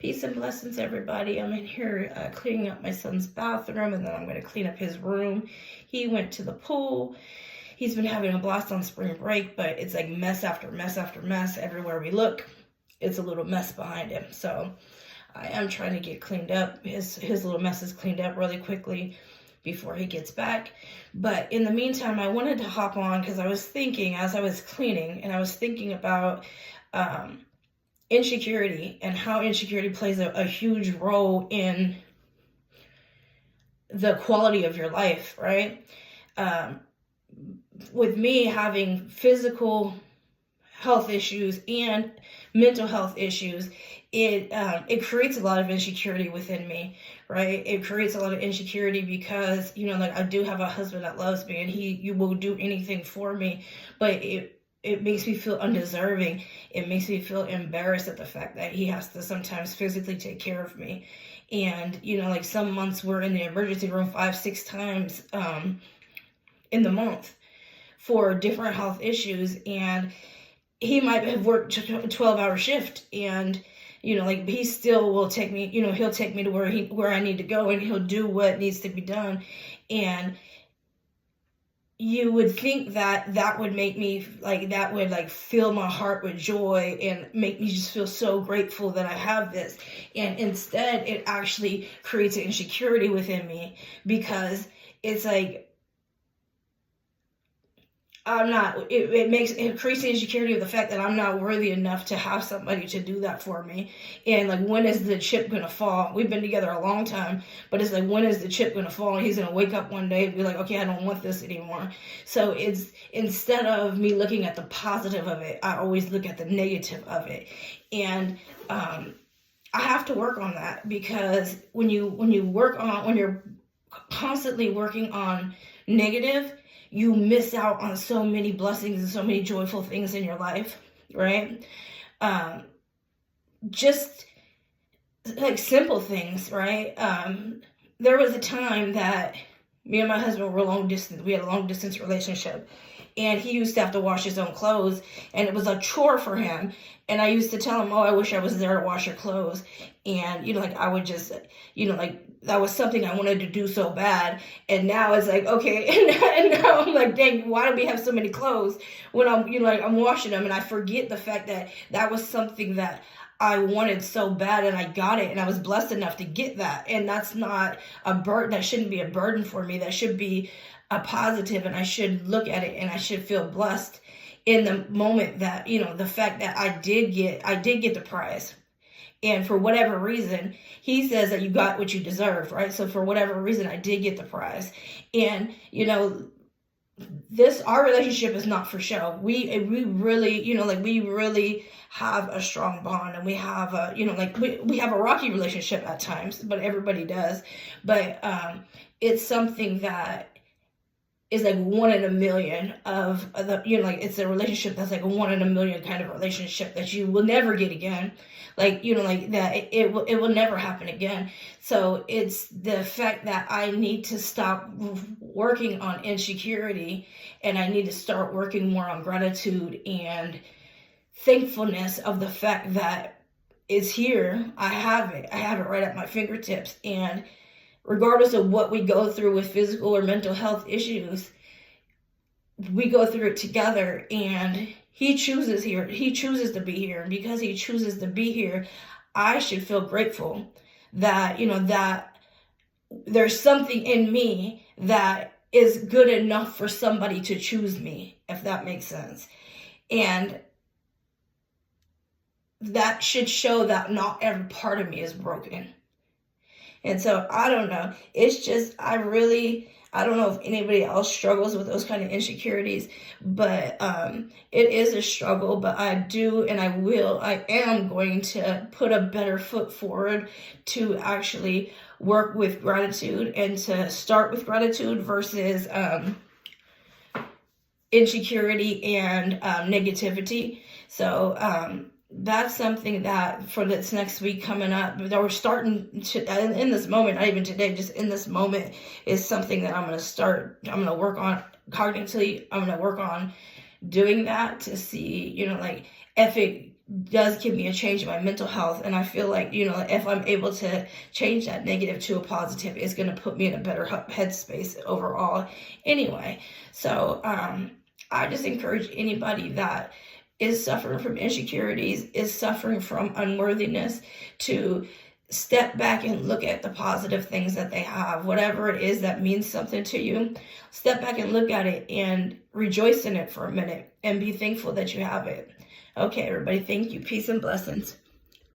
Peace and blessings, everybody. I'm in here cleaning up my son's bathroom, and then I'm going to clean up his room. He went to the pool. He's been having a blast on spring break, but it's like mess after mess after mess. Everywhere we look, it's a little mess behind him. So I am trying to get cleaned up. His little mess is cleaned up really quickly before he gets back. But in the meantime, I wanted to hop on because I was thinking as I was cleaning, and I was thinking about insecurity and how insecurity plays a huge role in the quality of your life, right? With me having physical health issues and mental health issues, it creates a lot of insecurity within me, right? It creates a lot of insecurity because, like I do have a husband that loves me and you will do anything for me, but it makes me feel undeserving. It makes me feel embarrassed at the fact that he has to sometimes physically take care of me. And, like some months we're in the emergency room 5-6 times in the month for different health issues. And he might have worked a 12-hour shift, and he still will take me, he'll take me to where I need to go, and he'll do what needs to be done. And you would think that would make me that would fill my heart with joy and make me just feel so grateful that I have this. And instead it actually creates an insecurity within me, because it's like it creates the insecurity of the fact that I'm not worthy enough to have somebody to do that for me. And when is the chip gonna fall? We've been together a long time, but it's when is the chip gonna fall? And he's gonna wake up one day and be like, okay, I don't want this anymore. So it's, instead of me looking at the positive of it, I always look at the negative of it. And I have to work on that, because when you're constantly working on negative, you miss out on so many blessings and so many joyful things in your life, right? Just like simple things, right? There was a time that me and my husband were long distance. We had a long distance relationship, and he used to have to wash his own clothes, and it was a chore for him. And I used to tell him, oh, I wish I was there to wash your clothes. And, I would just, that was something I wanted to do so bad. And now it's okay. And now I'm like, dang, why do we have so many clothes when I'm, I'm washing them? And I forget the fact that that was something that I wanted so bad, and I got it, and I was blessed enough to get that. And that's not a burden. That shouldn't be a burden for me. That should be a positive, and I should look at it and I should feel blessed in the moment that, the fact that I did get the prize. And for whatever reason, he says that you got what you deserve, right? So for whatever reason, I did get the prize. And, our relationship is not for show. We really, we really have a strong bond, and we have a, we have a rocky relationship at times, but everybody does. But it's something that is 1 in a million of the, it's a relationship that's a 1 in a million kind of relationship that you will never get again. That it will never happen again. So it's the fact that I need to stop working on insecurity, and I need to start working more on gratitude and thankfulness of the fact that it's here. I have it right at my fingertips. And regardless of what we go through with physical or mental health issues, we go through it together, and he chooses to be here. And because he chooses to be here, I should feel grateful that, that there's something in me that is good enough for somebody to choose me, if that makes sense. And that should show that not every part of me is broken. And so I don't know. It's just, I don't know if anybody else struggles with those kind of insecurities, but it is a struggle. But I am going to put a better foot forward to actually work with gratitude, and to start with gratitude versus insecurity and negativity. So that's something that for this next week coming up, that we're starting to, in this moment, not even today, just in this moment, is something that I'm going to work on cognitively. I'm going to work on doing that to see, if it does give me a change in my mental health. And I feel like, if I'm able to change that negative to a positive, it's going to put me in a better headspace overall anyway. So I just encourage anybody that is suffering from insecurities, is suffering from unworthiness, to step back and look at the positive things that they have. Whatever it is that means something to you, step back and look at it and rejoice in it for a minute and be thankful that you have it. Okay, everybody, thank you. Peace and blessings.